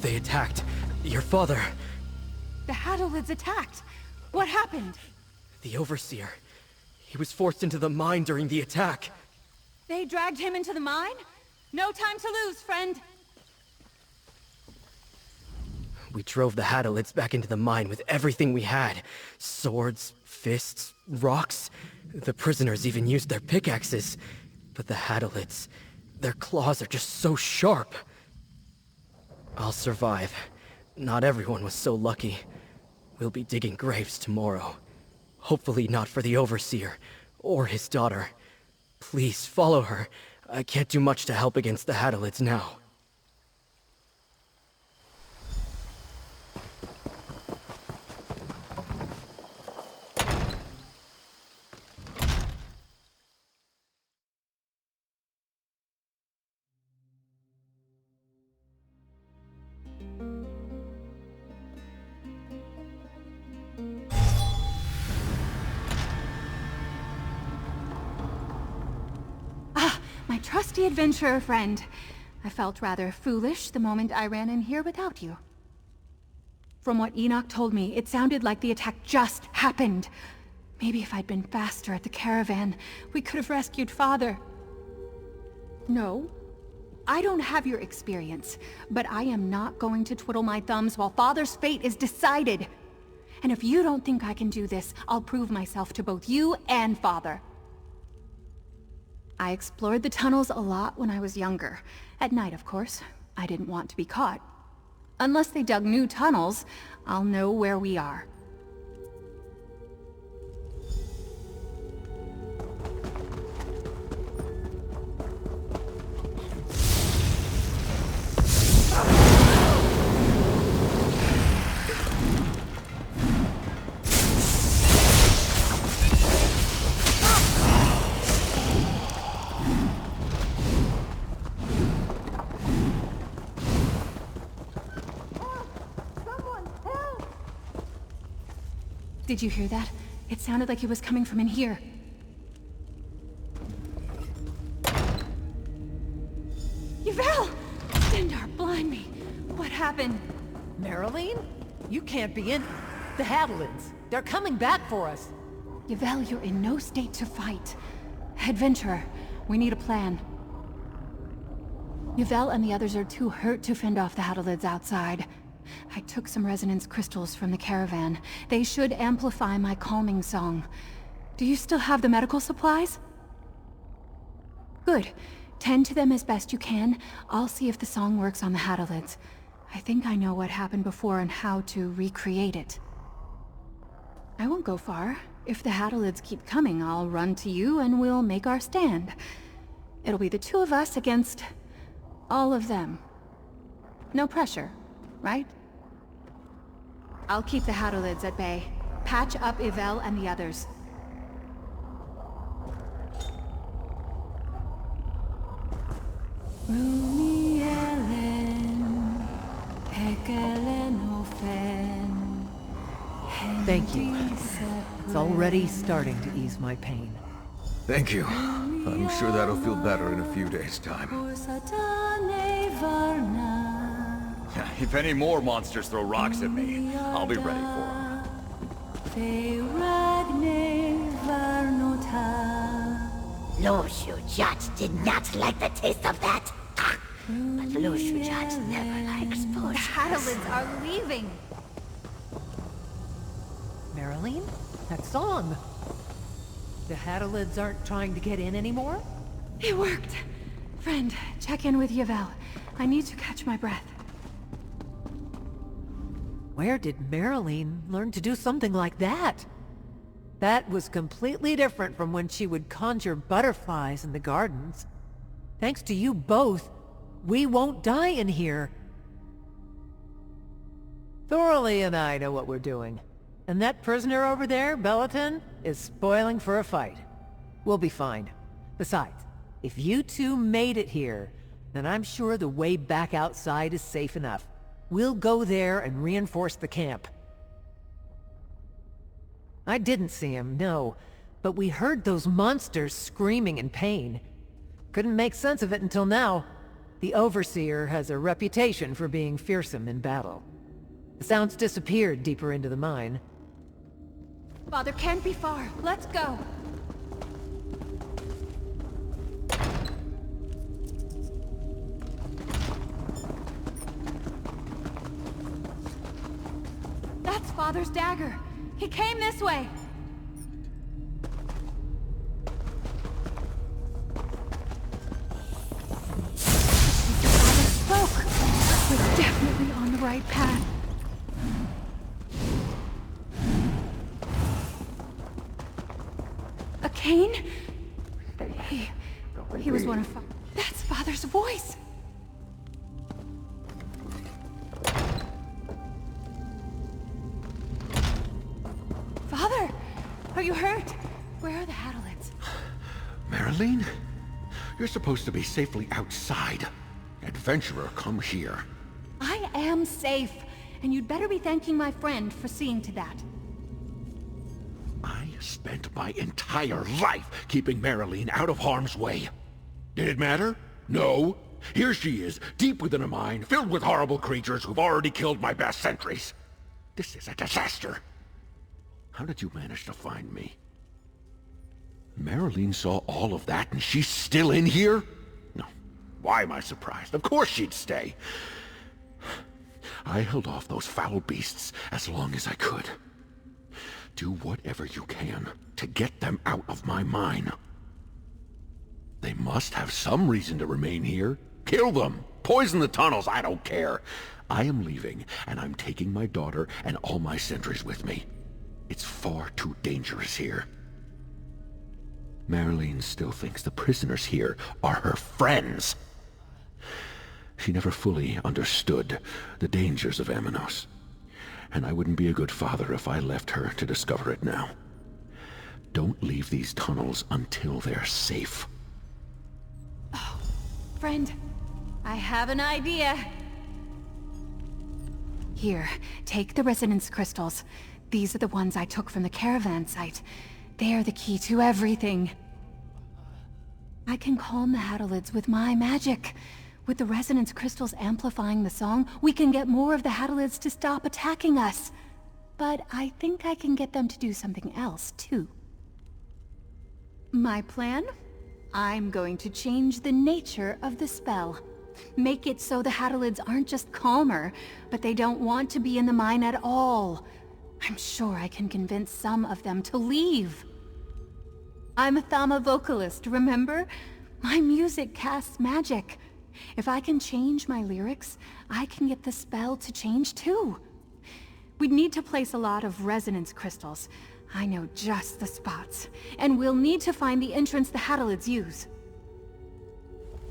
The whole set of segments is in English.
They attacked your father. The Addons attacked! What happened? The Overseer. He was forced into the mine during the attack. They dragged him into the mine? No time to lose, friend! We drove the Addons back into the mine with everything we had. Swords, fists, rocks. The prisoners even used their pickaxes. But the Addons, their claws are just so sharp. I'll survive. Not everyone was so lucky. We'll be digging graves tomorrow. Hopefully not for the Overseer, or his daughter. Please, follow her. I can't do much to help against the Addons now. My trusty adventurer friend. I felt rather foolish the moment I ran in here without you. From what Enoch told me, it sounded like the attack just happened. Maybe if I'd been faster at the caravan, we could have rescued Father. No, I don't have your experience, but I am not going to twiddle my thumbs while Father's fate is decided. And if you don't think I can do this, I'll prove myself to both you and Father. I explored the tunnels a lot when I was younger. At night, of course. I didn't want to be caught. Unless they dug new tunnels, I'll know where we are. Did you hear that? It sounded like it was coming from in here. Yvel! Stendar, blind me. What happened? Marilyn? You can't be in... The Addons. They're coming back for us. Yvel, you're in no state to fight. Adventurer, we need a plan. Yvel and the others are too hurt to fend off the Addons outside. I took some resonance crystals from the caravan. They should amplify my calming song. Do you still have the medical supplies? Good. Tend to them as best you can. I'll see if the song works on the Addons. I think I know what happened before and how to recreate it. I won't go far. If the Addons keep coming, I'll run to you and we'll make our stand. It'll be the two of us against all of them. No pressure, right? I'll keep the Addons at bay. Patch up Yvel and the others. Thank you. It's already starting to ease my pain. Thank you. I'm sure that'll feel better in a few days' time. If any more monsters throw rocks at me, I'll be ready for them. Lord Shujat did not like the taste of that. But Lord Shujat never likes bullshit. The Addons are leaving! Marilyn? That song! The Addons aren't trying to get in anymore? It worked! Friend, check in with Yvel. I need to catch my breath. Where did Marilyn learn to do something like that? That was completely different from when she would conjure butterflies in the gardens. Thanks to you both, we won't die in here. Thoroughly and I know what we're doing. And that prisoner over there, Breton, is spoiling for a fight. We'll be fine. Besides, if you two made it here, then I'm sure the way back outside is safe enough. We'll go there and reinforce the camp. I didn't see him, no, but we heard those monsters screaming in pain. Couldn't make sense of it until now. The Overseer has a reputation for being fearsome in battle. The sounds disappeared deeper into the mine. Father can't be far. Let's go. That's Father's dagger. He came this way. Spoke. We're definitely on the right path. A cane? He was one of That's Father's voice. Father, are you hurt? Where are the Haddolets? Marilyn? You're supposed to be safely outside. Adventurer, come here. I am safe, and you'd better be thanking my friend for seeing to that. I spent my entire life keeping Marilyn out of harm's way. Did it matter? No. Here she is, deep within a mine, filled with horrible creatures who've already killed my best sentries. This is a disaster. How did you manage to find me? Marilyn saw all of that and she's still in here? No. Why am I surprised? Of course she'd stay. I held off those foul beasts as long as I could. Do whatever you can to get them out of my mine. They must have some reason to remain here. Kill them! Poison the tunnels, I don't care. I am leaving, and I'm taking my daughter and all my sentries with me. It's far too dangerous here. Marilyn still thinks the prisoners here are her friends. She never fully understood the dangers of Amanos, and I wouldn't be a good father if I left her to discover it now. Don't leave these tunnels until they're safe. Oh, friend, I have an idea. Here, take the resonance crystals. These are the ones I took from the caravan site. They are the key to everything. I can calm the Haddolets with my magic. With the resonance crystals amplifying the song, we can get more of the Haddolets to stop attacking us. But I think I can get them to do something else, too. My plan? I'm going to change the nature of the spell. Make it so the Haddolets aren't just calmer, but they don't want to be in the mine at all. I'm sure I can convince some of them to leave. I'm a Thama vocalist, remember? My music casts magic. If I can change my lyrics, I can get the spell to change too. We'd need to place a lot of resonance crystals. I know just the spots. And we'll need to find the entrance the Haddolets use.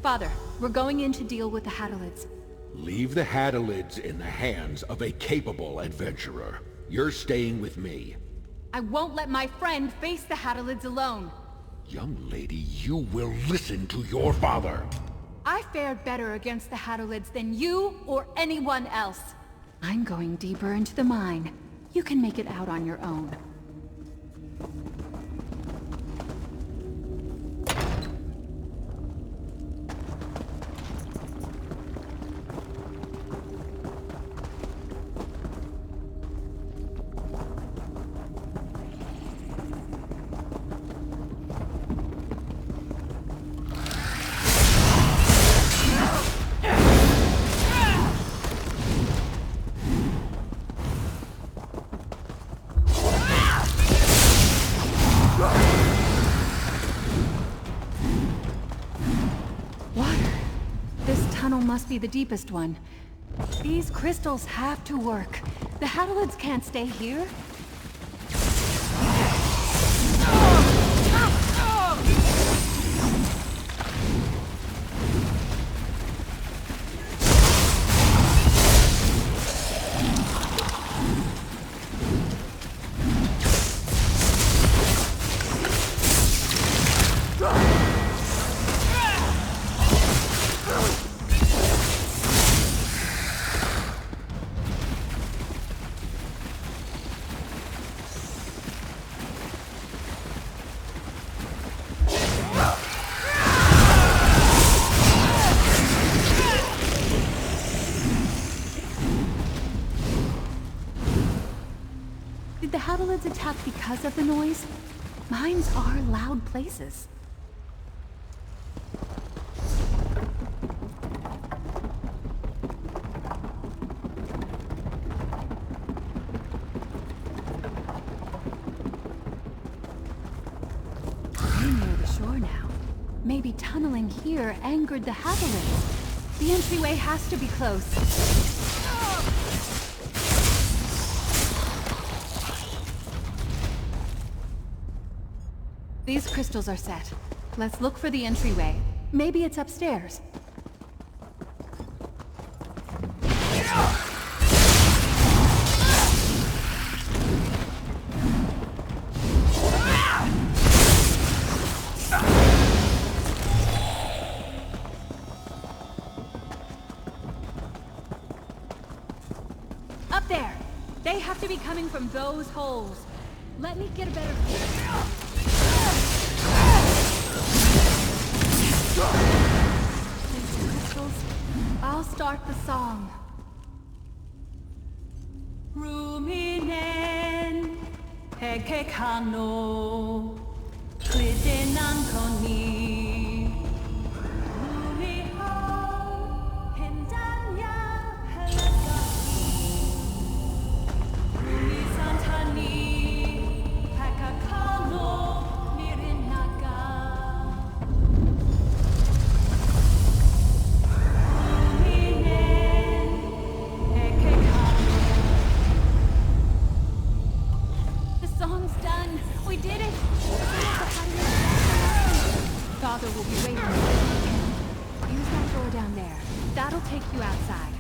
Father, we're going in to deal with the Haddolets. Leave the Haddolets in the hands of a capable adventurer. You're staying with me. I won't let my friend face the Haddolets alone. Young lady, you will listen to your father. I fared better against the Haddolets than you or anyone else. I'm going deeper into the mine. You can make it out on your own. Must be the deepest one. These crystals have to work. The Haddolets can't stay here. Did the Hadalids attack because of the noise? Mines are loud places. We're near the shore now. Maybe tunneling here angered the Hadalids. The entryway has to be close. These crystals are set. Let's look for the entryway. Maybe it's upstairs. Up there! They have to be coming from those holes. Let me get a better view. Crystals. I'll start the song. Ruminen hekekano klidenankoni rumiho hendanya helagaki rumisantani hakakano mirinaga. We did it! Father will be waiting for you. Use that door down there. That'll take you outside.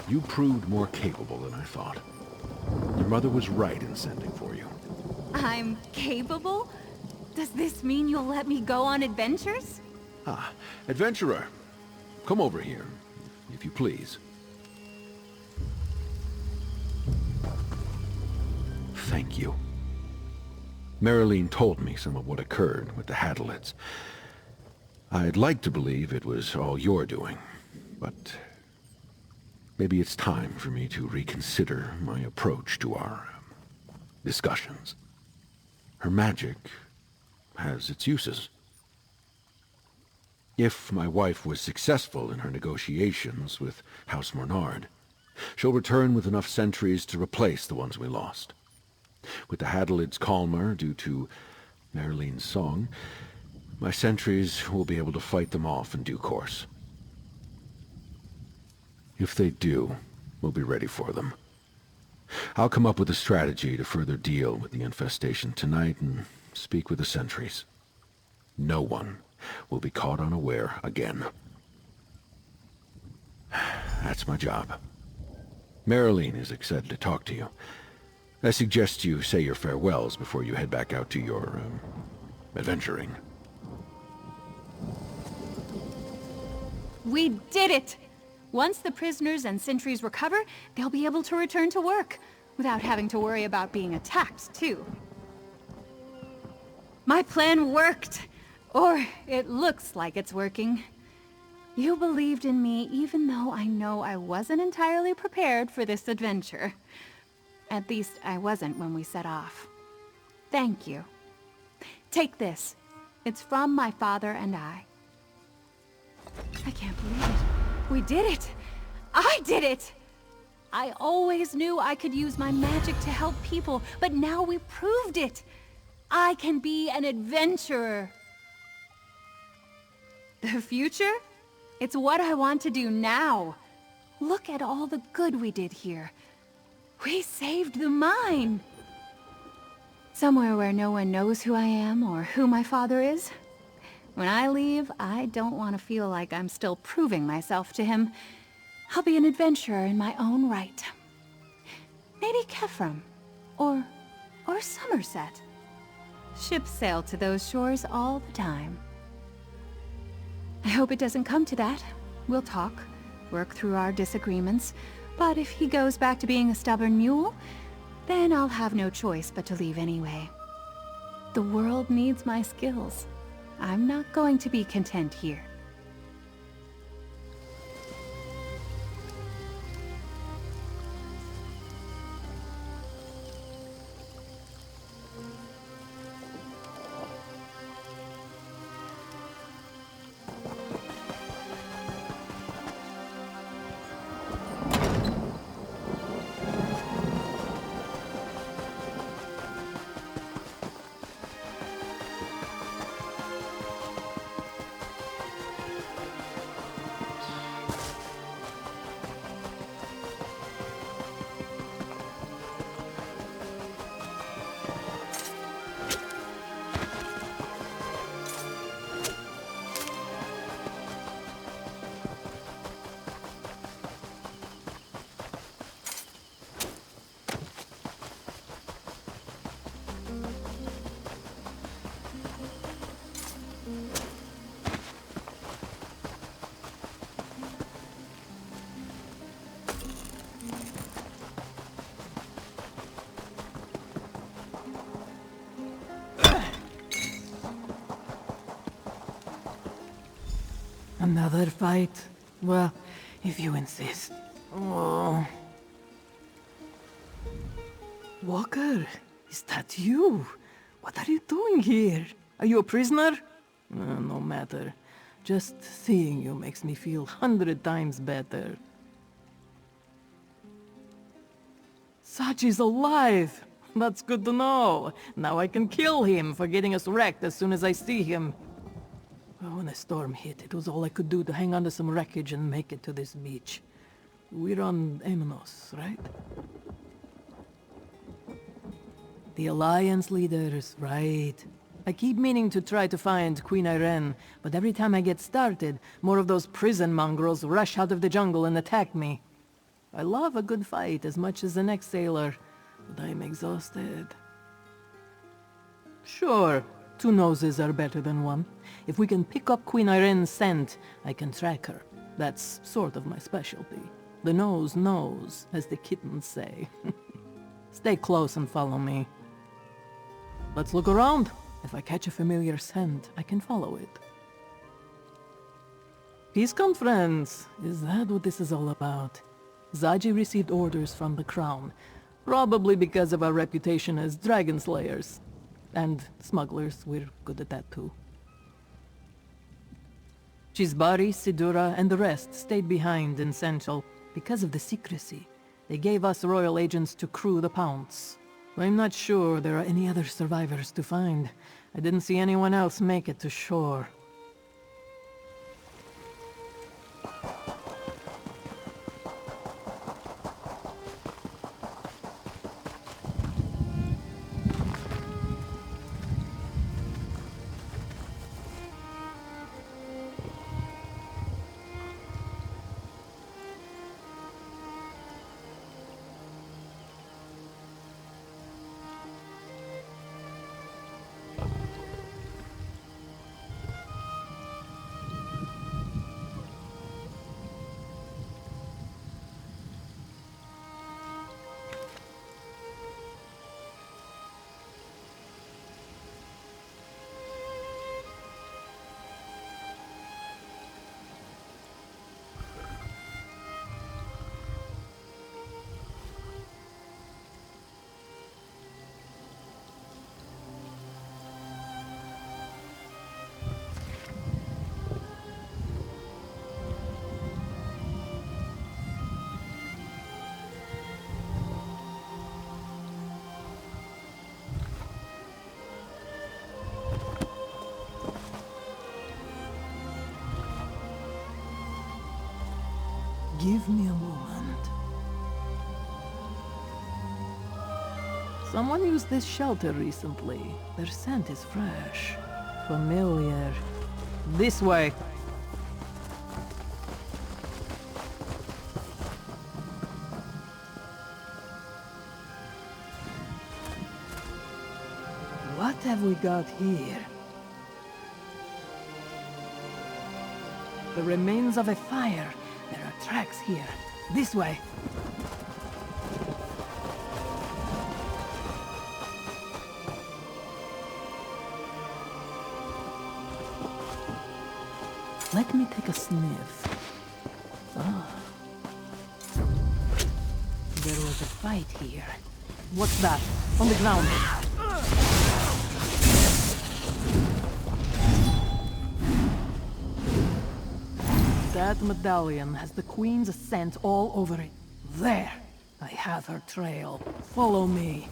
You proved more capable than I thought. Your mother was right in sending for you. I'm capable? Does this mean you'll let me go on adventures? Ah, adventurer. Come over here, if you please. Thank you. Marileen told me some of what occurred with the Hadalids. I'd like to believe it was all your doing, but maybe it's time for me to reconsider my approach to our discussions. Her magic has its uses. If my wife was successful in her negotiations with House Mornard, she'll return with enough sentries to replace the ones we lost. With the Hadalids calmer due to Marileen's song, my sentries will be able to fight them off in due course. If they do, we'll be ready for them. I'll come up with a strategy to further deal with the infestation tonight and speak with the sentries. No one will be caught unaware again. That's my job. Marilyn is excited to talk to you. I suggest you say your farewells before you head back out to your, adventuring. We did it! Once the prisoners and sentries recover, they'll be able to return to work, without having to worry about being attacked, too. My plan worked! Or it looks like it's working. You believed in me even though I know I wasn't entirely prepared for this adventure. At least I wasn't when we set off. Thank you. Take this. It's from my father and I. I can't believe it. We did it! I did it! I always knew I could use my magic to help people, but now we proved it! I can be an adventurer. The future? It's what I want to do now. Look at all the good we did here. We saved the mine! Somewhere where no one knows who I am or who my father is. When I leave, I don't want to feel like I'm still proving myself to him. I'll be an adventurer in my own right. Maybe Kefram. Or Somerset. Ships sail to those shores all the time. I hope it doesn't come to that. We'll talk, work through our disagreements, but if he goes back to being a stubborn mule, then I'll have no choice but to leave anyway. The world needs my skills. I'm not going to be content here. Another fight? Well, if you insist. Oh. Walker, is that you? What are you doing here? Are you a prisoner? No matter. Just seeing you makes me feel 100 times better. Sachi's alive! That's good to know. Now I can kill him for getting us wrecked as soon as I see him. When the storm hit, it was all I could do to hang on to some wreckage and make it to this beach. We're on Amenos, right? The Alliance leaders, right. I keep meaning to try to find Queen Irene, but every time I get started, more of those prison mongrels rush out of the jungle and attack me. I love a good fight as much as the next sailor, but I'm exhausted. Sure, 2 noses are better than 1. If we can pick up Queen Irene's scent, I can track her. That's sort of my specialty. The nose knows, as the kittens say. Stay close and follow me. Let's look around. If I catch a familiar scent, I can follow it. Peace conference. Is that what this is all about? Zaji received orders from the Crown, probably because of our reputation as dragon slayers. And smugglers, we're good at that too. Chisbari, Sidura, and the rest stayed behind in Central because of the secrecy. They gave us royal agents to crew the Pounce. I'm not sure there are any other survivors to find. I didn't see anyone else make it to shore. Give me a moment. Someone used this shelter recently. Their scent is fresh. Familiar. This way. What have we got here? The remains of a fire. There are tracks here. This way. Let me take a sniff. Ah. There was a fight here. What's that? On the ground. That medallion has the Queen's scent all over it. There! I have her trail. Follow me.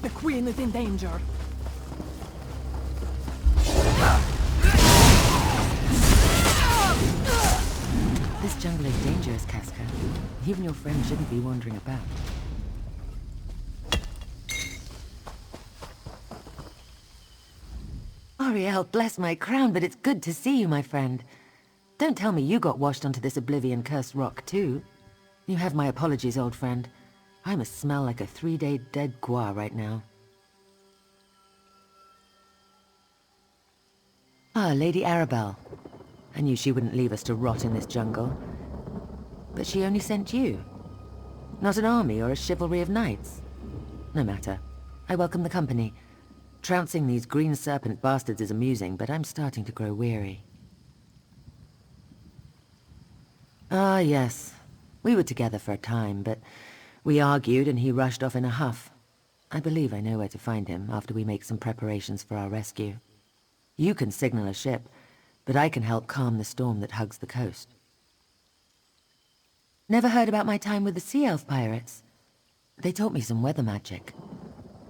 The Queen is in danger. This jungle is dangerous, Casca. Even your friend shouldn't be wandering about. Ariel, bless my crown, but it's good to see you, my friend. Don't tell me you got washed onto this oblivion-cursed rock, too. You have my apologies, old friend. I must smell like a 3-day dead gua right now. Ah, Lady Arabelle. I knew she wouldn't leave us to rot in this jungle. But she only sent you. Not an army or a chivalry of knights. No matter. I welcome the company. Trouncing these green serpent bastards is amusing, but I'm starting to grow weary. Ah, yes. We were together for a time, but we argued and he rushed off in a huff. I believe I know where to find him after we make some preparations for our rescue. You can signal a ship, but I can help calm the storm that hugs the coast. Never heard about my time with the Sea Elf pirates? They taught me some weather magic.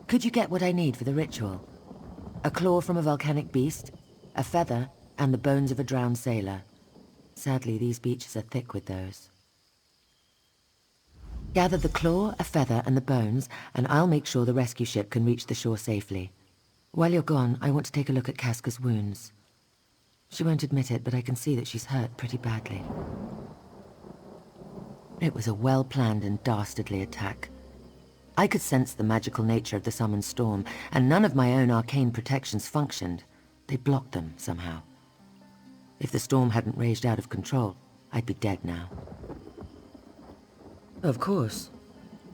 Could you get what I need for the ritual? A claw from a volcanic beast, a feather, and the bones of a drowned sailor. Sadly, these beaches are thick with those. Gather the claw, a feather, and the bones, and I'll make sure the rescue ship can reach the shore safely. While you're gone, I want to take a look at Casca's wounds. She won't admit it, but I can see that she's hurt pretty badly. It was a well-planned and dastardly attack. I could sense the magical nature of the summoned storm, and none of my own arcane protections functioned. They blocked them somehow. If the storm hadn't raged out of control, I'd be dead now. Of course.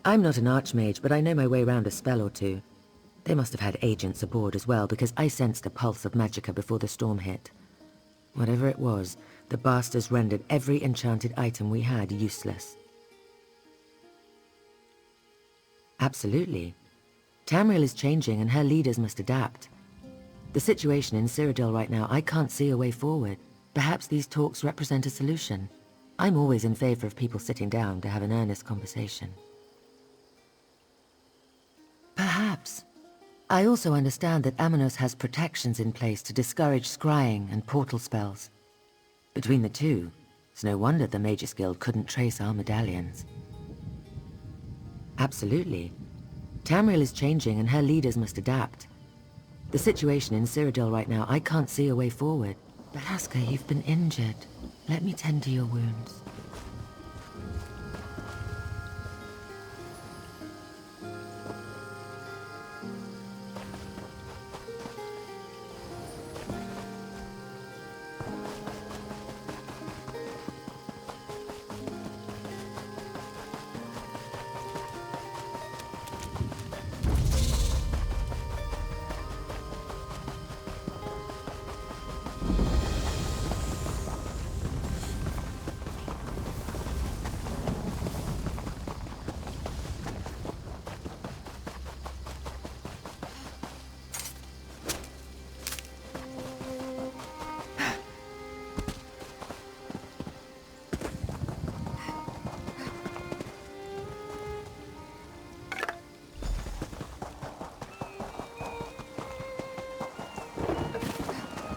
I'm not an archmage, but I know my way around a spell or two. They must have had agents aboard as well, because I sensed a pulse of magicka before the storm hit. Whatever it was, the bastards rendered every enchanted item we had useless. Absolutely. Tamriel is changing and her leaders must adapt. The situation in Cyrodiil right now, I can't see a way forward. Perhaps these talks represent a solution. I'm always in favor of people sitting down to have an earnest conversation. Perhaps. I also understand that Amanos has protections in place to discourage scrying and portal spells. Between the two, it's no wonder the Magus Guild couldn't trace our medallions. Absolutely. Tamriel is changing and her leaders must adapt. The situation in Cyrodiil right now, I can't see a way forward. But Casca, you've been injured. Let me tend to your wounds.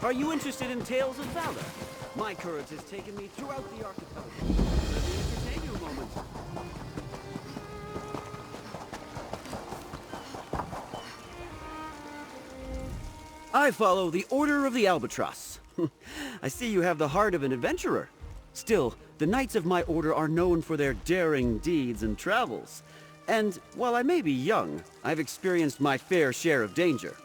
Are you interested in tales of valor? My courage has taken me throughout the archipelago. Let me entertain you a moment. I follow the Order of the Albatross. I see you have the heart of an adventurer. Still, the Knights of my order are known for their daring deeds and travels. And while I may be young, I've experienced my fair share of danger.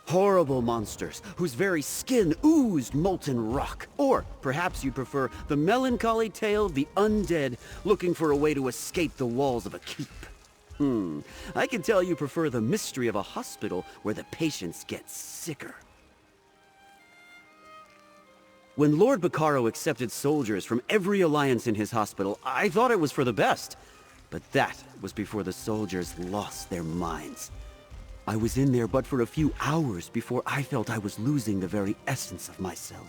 Horrible monsters whose very skin oozed molten rock. Or perhaps you'd prefer the melancholy tale of the undead looking for a way to escape the walls of a keep. I can tell you prefer the mystery of a hospital where the patients get sicker. When Lord Bacaro accepted soldiers from every alliance in his hospital, I thought it was for the best. But that was before the soldiers lost their minds. I was in there but for a few hours before I felt I was losing the very essence of myself.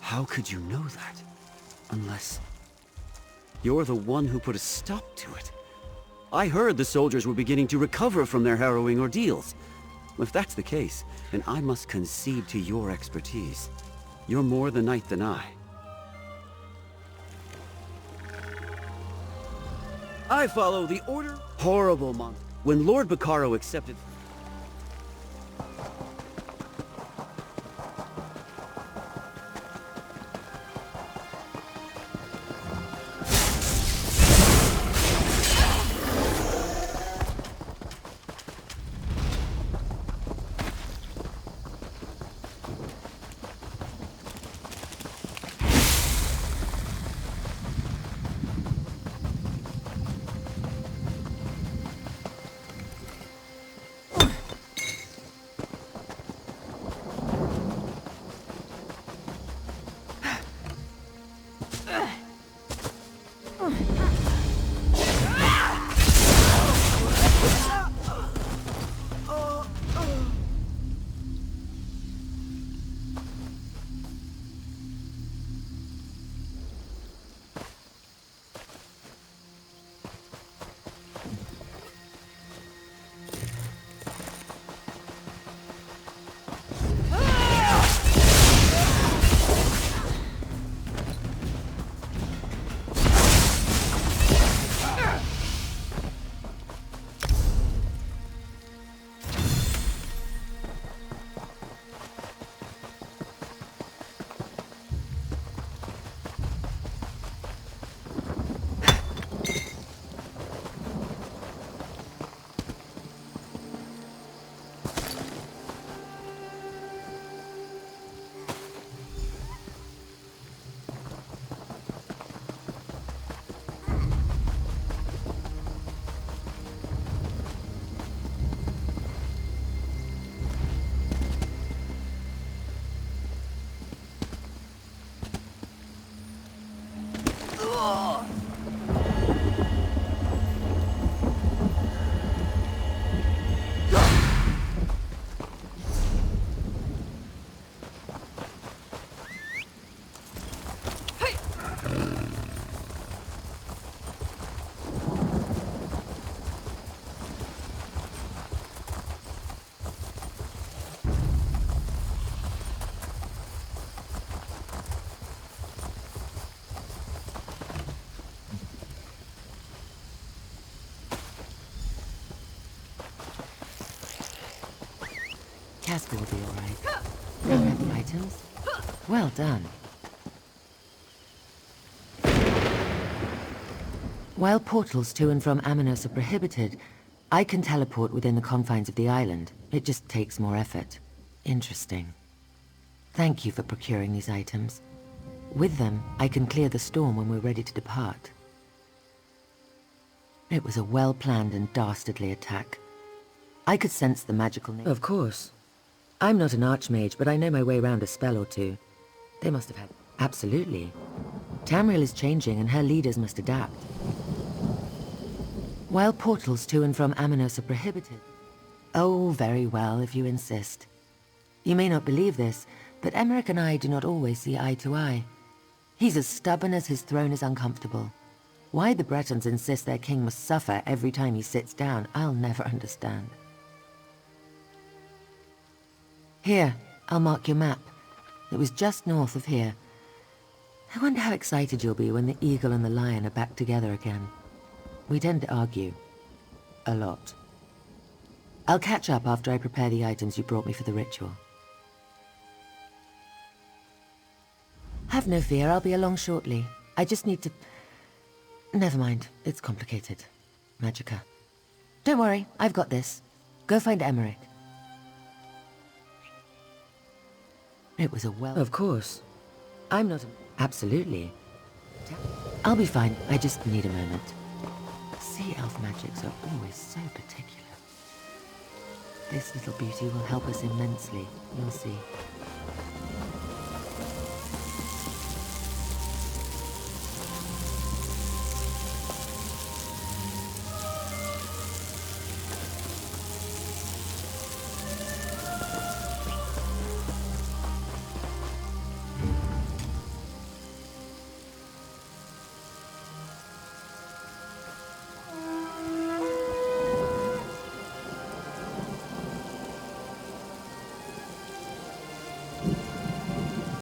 How could you know that? Unless you're the one who put a stop to it. I heard the soldiers were beginning to recover from their harrowing ordeals. If that's the case, then I must concede to your expertise. You're more the knight than I. I follow the order. Horrible monster. When Lord Bacaro accepted... Casper will be all right. Now we have the items. Well done. While portals to and from Amanos are prohibited, I can teleport within the confines of the island. It just takes more effort. Interesting. Thank you for procuring these items. With them, I can clear the storm when we're ready to depart. It was a well-planned and dastardly attack. I could sense the magical nature. Of course. I'm not an archmage, but I know my way around a spell or two. They must have had... Absolutely. Tamriel is changing, and her leaders must adapt. While portals to and from Amanos are prohibited... Oh, very well, if you insist. You may not believe this, but Emmerich and I do not always see eye to eye. He's as stubborn as his throne is uncomfortable. Why the Bretons insist their king must suffer every time he sits down, I'll never understand. Here, I'll mark your map. It was just north of here. I wonder how excited you'll be when the eagle and the lion are back together again. We tend to argue. A lot. I'll catch up after I prepare the items you brought me for the ritual. Have no fear, I'll be along shortly. I just need to... Never mind, it's complicated. Magicka. Don't worry, I've got this. Go find Emmerich. It was a well... Of course. I'm not... Absolutely. I'll be fine, I just need a moment. Sea elf magics are always so particular. This little beauty will help us immensely, you'll see.